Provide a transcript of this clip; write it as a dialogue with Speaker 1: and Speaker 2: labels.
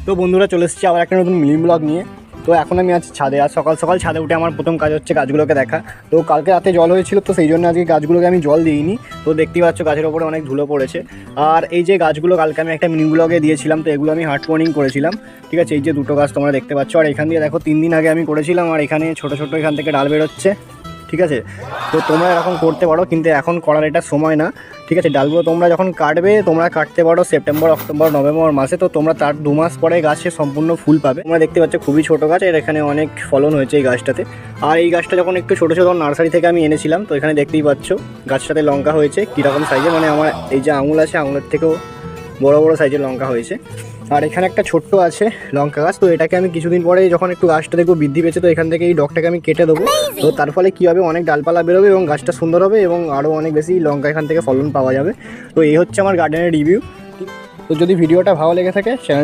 Speaker 1: তো বন্ধুরা চলে এসেছি আবার একটা নতুন মিনি ব্লগ নিয়ে। তো এখন আমি আছি ছাদে, আর সকাল সকাল ছাদে উঠে আমার প্রথম কাজ হচ্ছে গাছগুলোকে দেখা। তো কালকে রাতে জল হয়েছিল, তো সেই জন্য আজকে গাছগুলোকে আমি জল দিইনি। তো দেখতেই পাচ্ছ গাছের ওপরে অনেক ধুলো পড়েছে। আর এই যে গাছগুলো কালকে আমি একটা মিনি ব্লগে দিয়েছিলাম, তো এগুলো আমি হার্ড প্রনিং করেছিলাম। ঠিক আছে, এই যে দুটো গাছ তোমরা দেখতে পাচ্ছ, আর এখান দিয়ে দেখো 3 দিন আগে আমি করেছিলাম, আর এখানে ছোটো ছোটো এখান থেকে ডাল বেরোচ্ছে। ঠিক আছে, তো তোমরা এরকম করতে পারো, কিন্তু এখন করার এটা সময় না। ঠিক আছে, ডালগুলো তোমরা যখন কাটবে, তোমরা কাটতে পারো সেপ্টেম্বর, অক্টোবর, নভেম্বর মাসে। তো তোমরা তার 2 মাস পরে গাছে সম্পূর্ণ ফুল পাবে। তোমরা দেখতে পাচ্ছ খুবই ছোটো গাছ, এর এখানে অনেক ফলন হয়েছে এই গাছটাতে। আর এই গাছটা যখন একটু ছোটো ছোটো নার্সারি থেকে আমি এনেছিলাম, তো এখানে দেখতেই পাচ্ছ গাছটাতে লঙ্কা হয়েছে কীরকম সাইজে, মানে আমার এই যে আঙুল আছে, আঙুলের থেকেও বড় বড় সাইজের লঙ্কা হয়েছে। আর এখানে একটা ছোট্ট আছে লঙ্কা গাছ, তো এটাকে আমি কিছুদিন পরে যখন একটু গাছটা দেখবো বৃদ্ধি পেয়েছে, তো এখান থেকে এই ডগটাকে আমি কেটে দেবো। তো তার ফলে কী হবে, অনেক ডালপালা বেরোবে এবং গাছটা সুন্দর হবে এবং আরও অনেক বেশি লঙ্কা এখান থেকে ফলন পাওয়া যাবে। তো এই হচ্ছে আমার গার্ডেনের রিভিউ। তো যদি ভিডিওটা ভালো লেগে থাকে চ্যানেল